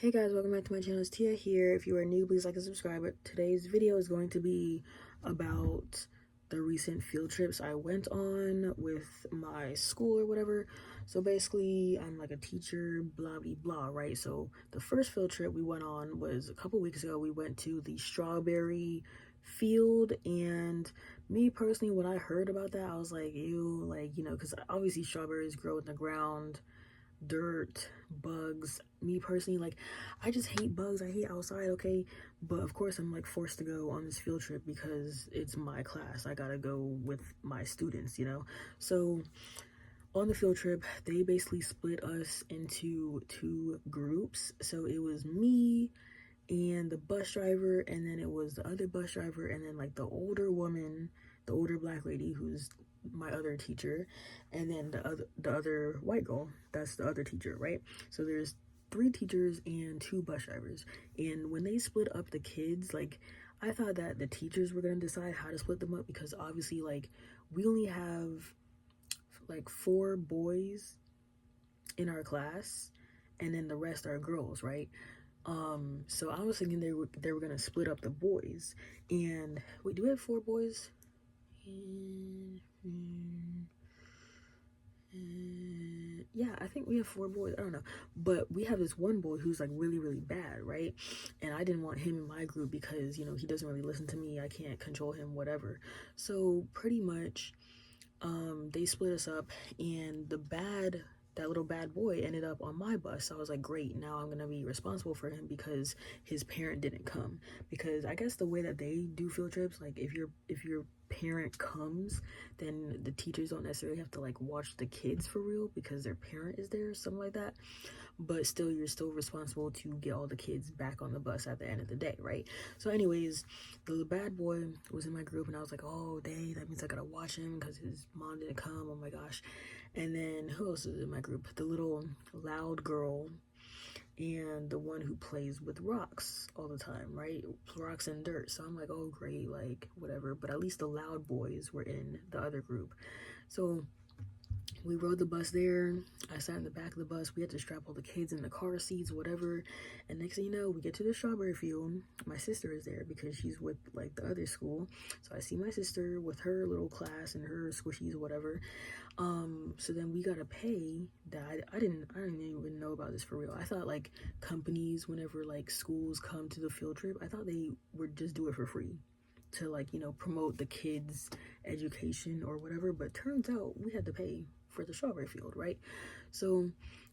Hey guys, welcome back to my channel. It's Tia here. If you are new, please like and subscribe. Today's video is going to be about the recent field trips I went on with my school or whatever. So basically, I'm like a teacher, blah blah blah, right? So the first field trip we went on was a couple weeks ago. We went to the strawberry field, and me personally, when I heard about that, I was like, ew, like, because obviously strawberries grow in the ground, dirt, bugs. Me personally, like, I just hate bugs. I hate outside, okay? But of course I'm like forced to go on this field trip because it's my class. I gotta go with my students. So on the field trip, they basically split us into two groups. So it was me and the bus driver, and then it was the other bus driver, and then like the older woman, the older black lady who's my other teacher, and then the other white girl, that's the other teacher, right? So there's three teachers and two bus drivers. And when they split up the kids, like, I thought that the teachers were gonna decide how to split them up, because obviously, like, we only have like 4 boys in our class, and then the rest are girls, right? So I was thinking they were gonna split up the boys. And wait, do we have 4 boys? Yeah, I think we have 4 boys. I don't know, but we have this one boy who's like really really bad, right? And I didn't want him in my group because he doesn't really listen to me. I can't control him, whatever. So pretty much, they split us up, and that little bad boy ended up on my bus. So I was like, great, now I'm gonna be responsible for him because his parent didn't come. Because I guess the way that they do field trips, like, if your parent comes, then the teachers don't necessarily have to like watch the kids for real because their parent is there or something like that. But still, you're still responsible to get all the kids back on the bus at the end of the day, right? So anyways, the bad boy was in my group, and I was like, oh dang, that means I gotta watch him because his mom didn't come. Oh my gosh. And then who else is in my group? The little loud girl, and the one who plays with rocks all the time, right? Rocks and dirt. So I'm like, oh great, like whatever. But at least the loud boys were in the other group. So we rode the bus there. I sat in the back of the bus. We had to strap all the kids in the car seats, whatever. And next thing you know, we get to the strawberry field. My sister is there because she's with like the other school. So I see my sister with her little class and her squishies, whatever. So then we gotta pay that. I didn't even know about this for real. I thought like companies, whenever like schools come to the field trip, I thought they would just do it for free to like promote the kids' education or whatever. But turns out we had to pay for the strawberry field, right? So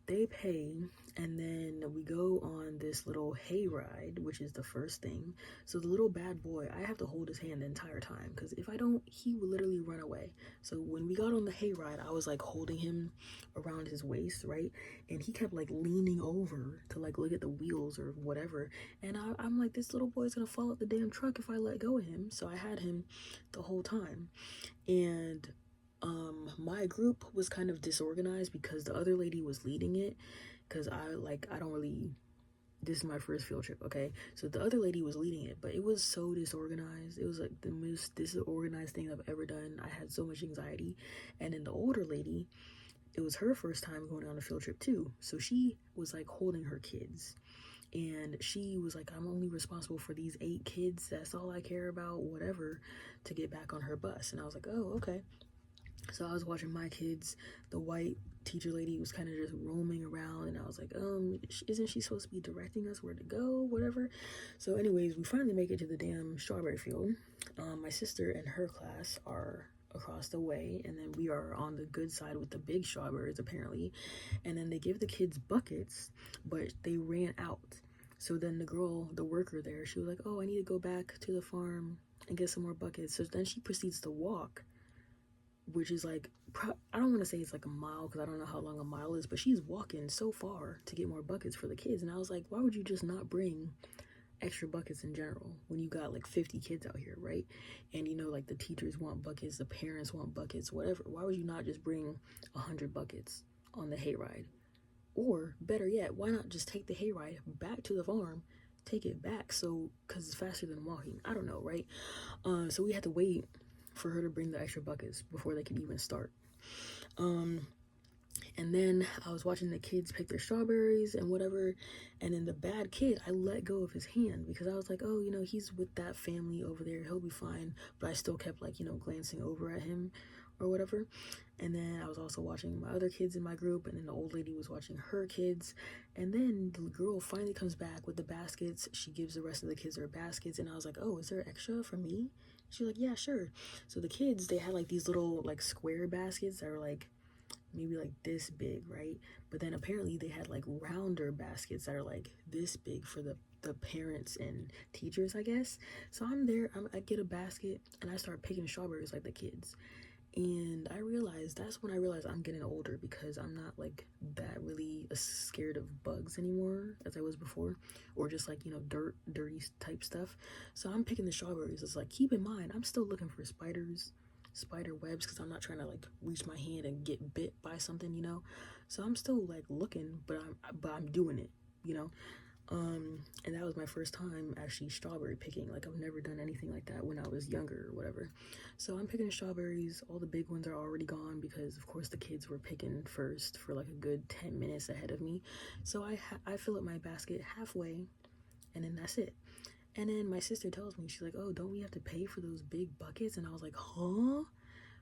they pay, and then we go on this little hay ride, which is the first thing. So the little bad boy, I have to hold his hand the entire time, because if I don't, he will literally run away. So when we got on the hay ride, I was like holding him around his waist, right? And he kept like leaning over to like look at the wheels or whatever. And I'm like, this little boy's gonna fall out the damn truck if I let go of him. So I had him the whole time. And my group was kind of disorganized because the other lady was leading it, because I don't really, this is my first field trip, okay? So the other lady was leading it, but it was so disorganized. It was like the most disorganized thing I've ever done. I had so much anxiety. And then the older lady, it was her first time going on a field trip too. So she was like holding her kids, and she was like, I'm only responsible for these 8 kids. That's all I care about, whatever, to get back on her bus. And I was like, oh, okay. So I was watching my kids. The white teacher lady was kind of just roaming around, and I was like, isn't she supposed to be directing us where to go, whatever? So anyways, we finally make it to the damn strawberry field. My sister and her class are across the way, and then we are on the good side with the big strawberries apparently. And then they give the kids buckets, but they ran out. So then the girl, the worker there, she was like, oh, I need to go back to the farm and get some more buckets. So then she proceeds to walk, which is like, I don't want to say it's like a mile because I don't know how long a mile is, but she's walking so far to get more buckets for the kids. And I was like, why would you just not bring extra buckets in general when you got like 50 kids out here, right? And like the teachers want buckets, the parents want buckets, whatever. Why would you not just bring 100 buckets on the hayride? Or better yet, why not just take the hayride back to the farm, take it back, so because it's faster than walking? I don't know, right? So we had to wait for her to bring the extra buckets before they could even start. And then I was watching the kids pick their strawberries and whatever. And then the bad kid, I let go of his hand because I was like, oh, you know, he's with that family over there. He'll be fine. But I still kept, like, you know, glancing over at him or whatever. And then I was also watching my other kids in my group. And then the old lady was watching her kids. And then the girl finally comes back with the baskets. She gives the rest of the kids their baskets. And I was like, oh, is there extra for me? She's like, yeah, sure. So the kids, they had like these little like square baskets that were like maybe like this big, right? But then apparently they had like rounder baskets that are like this big for the parents and teachers, I guess. So I'm there, I get a basket and I start picking strawberries like the kids. And that's when I realized I'm getting older because I'm not like that really scared of bugs anymore as I was before, or just like, you know, dirty type stuff. So I'm picking the strawberries. It's like, keep in mind, I'm still looking for spider webs because I'm not trying to like reach my hand and get bit by something, you know. So I'm still like looking, but I'm doing it, you know. And that was my first time actually strawberry picking. Like I've never done anything like that when I was younger or whatever. So I'm picking strawberries. All the big ones are already gone because of course the kids were picking first for like a good 10 minutes ahead of me. So I fill up my basket halfway and then that's it. And then my sister tells me, she's like, oh, don't we have to pay for those big buckets? And I was like, huh?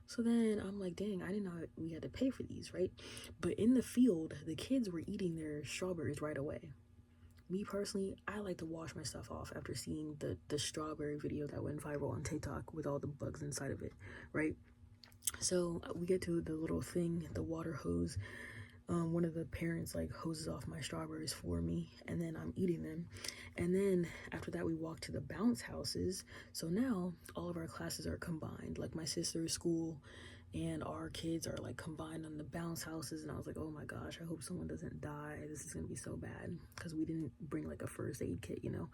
So then I'm like, dang, I didn't know we had to pay for these, right? But in the field, the kids were eating their strawberries right away. Me personally, I like to wash my stuff off after seeing the strawberry video that went viral on TikTok with all the bugs inside of it, right? So we get to the little thing, the water hose. One of the parents like hoses off my strawberries for me, and then I'm eating them. And then after that, we walk to the bounce houses. So now all of our classes are combined. Like my sister's school and our kids are like combined on the bounce houses. And I was like, oh my gosh, I hope someone doesn't die. This is gonna be so bad because we didn't bring like a first aid kit, you know.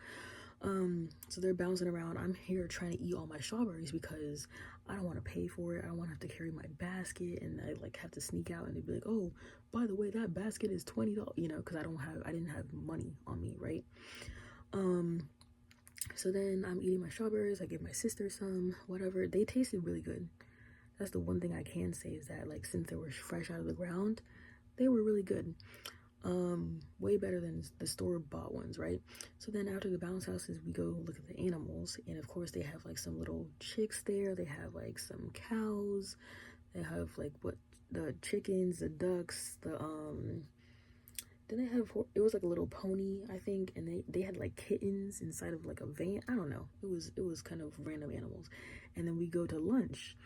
So they're bouncing around. I'm here trying to eat all my strawberries because I don't want to pay for it. I don't want to have to carry my basket and I like have to sneak out and they'd be like, oh, by the way, that basket is $20, you know, because I didn't have money on me, right? So then I'm eating my strawberries. I give my sister some, whatever. They tasted really good. That's the one thing I can say is that like since they were fresh out of the ground, they were really good. Way better than the store-bought ones, right? So then after the bounce houses, we go look at the animals, and of course they have like some little chicks there. They have like some cows. They have like what the chickens, the ducks, the then they have, it was like a little pony, I think, and they had like kittens inside of like a van. I don't know. It was kind of random animals. And then we go to lunch,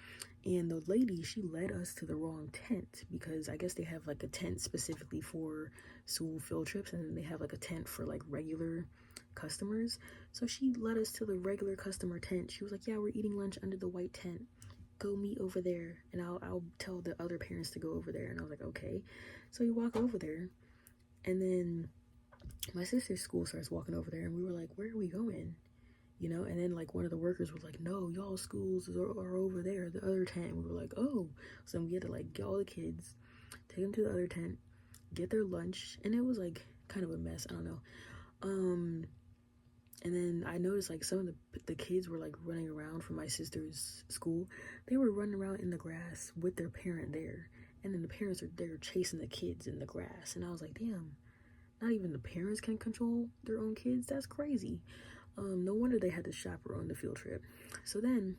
and the lady, she led us to the wrong tent because I guess they have like a tent specifically for school field trips, and then they have like a tent for like regular customers. So she led us to the regular customer tent. She was like, yeah, we're eating lunch under the white tent. Go meet over there, and I'll tell the other parents to go over there. And I was like, okay. So we walk over there, and then my sister's school starts walking over there, and we were like, where are we going? You know, and then like one of the workers was like, no, y'all schools are over there, the other tent. And we were like, oh. So we had to like get all the kids, take them to the other tent, get their lunch, and it was like kind of a mess. I don't know. And then I noticed like some of the kids were like running around from my sister's school. They were running around in the grass with their parent there, and then the parents are there chasing the kids in the grass. And I was like, damn, not even the parents can control their own kids. That's crazy. No wonder they had to chaperone the field trip. So then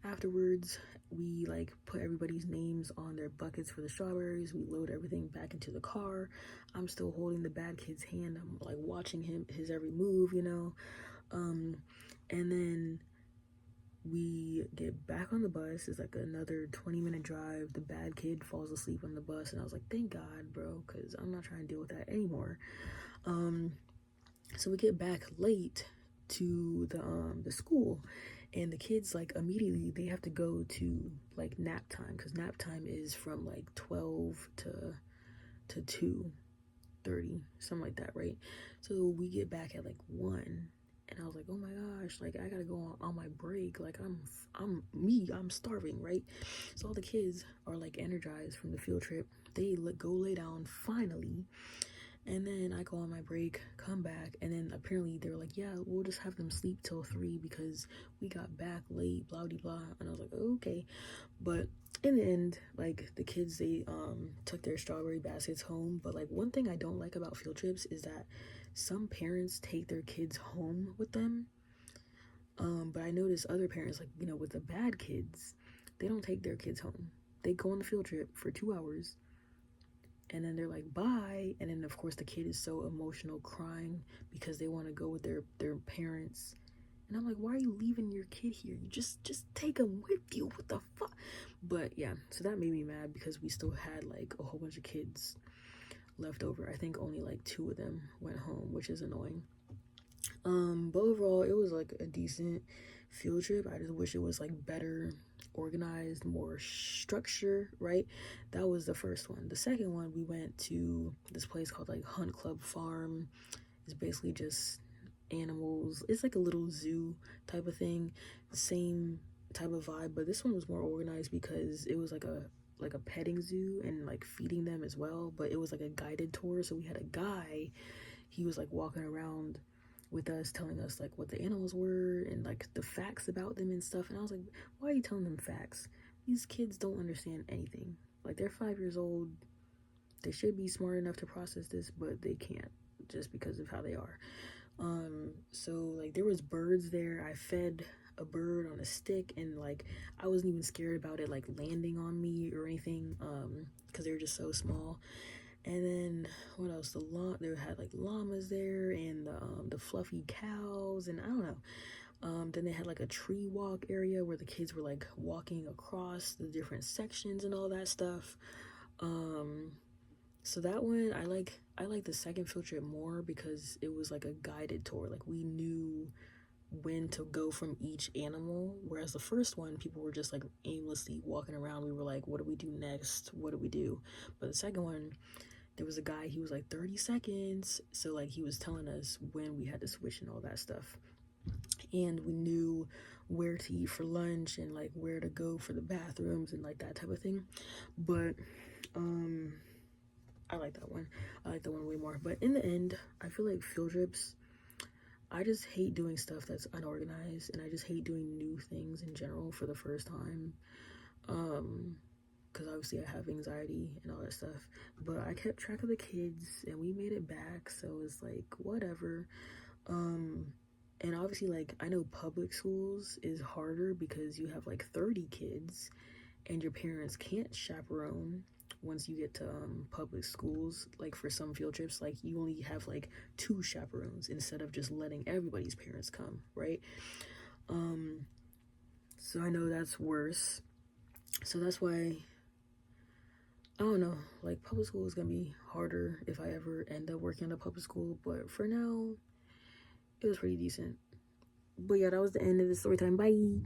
afterwards, we like put everybody's names on their buckets for the strawberries. We load everything back into the car. I'm still holding the bad kid's hand. I'm like watching his every move, you know. And then we get back on the bus. It's like another 20-minute drive. The bad kid falls asleep on the bus, and I was like, thank God, bro, because I'm not trying to deal with that anymore. So we get back late to the school, and the kids like immediately they have to go to like nap time because nap time is from like 12 to 2:30, something like that, right? So we get back at like 1, and I was like, oh my gosh, like I gotta go on my break. Like I'm starving, right? So all the kids are like energized from the field trip. They go lay down finally. And then I go on my break, come back, and then apparently they were like, yeah, we'll just have them sleep till 3 because we got back late, blah, blah, blah. And I was like, okay. But in the end, like, the kids, they took their strawberry baskets home. But like, one thing I don't like about field trips is that some parents take their kids home with them. But I notice other parents, like, with the bad kids, they don't take their kids home. They go on the field trip for 2 hours, and then they're like, bye. And then of course the kid is so emotional, crying because they want to go with their parents. And I'm like, why are you leaving your kid here? You just take him with you. What the fuck? But yeah, so that made me mad because we still had like a whole bunch of kids left over. I think only like 2 of them went home, which is annoying. But overall, it was like a decent field trip. I just wish it was like better organized, more structure, right? That was the first one. The second one, we went to this place called like Hunt Club Farm. It's basically just animals. It's like a little zoo type of thing. Same type of vibe, but this one was more organized because it was like a petting zoo and like feeding them as well. But it was like a guided tour, so we had a guy. He was like walking around with us, telling us like what the animals were and like the facts about them and stuff. And I was like, why are you telling them facts? These kids don't understand anything. Like, they're 5 years old. They should be smart enough to process this, but they can't, just because of how they are. So like, there was birds there. I fed a bird on a stick, and like, I wasn't even scared about it like landing on me or anything, because they were just so small. And then what else? They had like llamas there, and the fluffy cows, and I don't know. Then they had like a tree walk area where the kids were like walking across the different sections and all that stuff. So that one, I like the second field trip more because it was like a guided tour. Like, we knew when to go from each animal, whereas the first one, people were just like aimlessly walking around. We were like, what do we do next? What do we do? But the second one, there was a guy, he was like 30 seconds, so like, he was telling us when we had to switch and all that stuff, and we knew where to eat for lunch and like where to go for the bathrooms and like that type of thing. But I like that one. I like that one way more. But in the end, I feel like field trips, I just hate doing stuff that's unorganized, and I just hate doing new things in general for the first time. Because obviously I have anxiety and all that stuff. But I kept track of the kids, and we made it back, so it's like, whatever. And obviously, like, I know public schools is harder because you have like 30 kids, and your parents can't chaperone once you get to public schools. Like, for some field trips, like, you only have like 2 chaperones instead of just letting everybody's parents come, right? So I know that's worse. So that's why, I don't know, like, public school is gonna be harder if I ever end up working at a public school, but for now, it was pretty decent. But yeah, that was the end of the story time. Bye.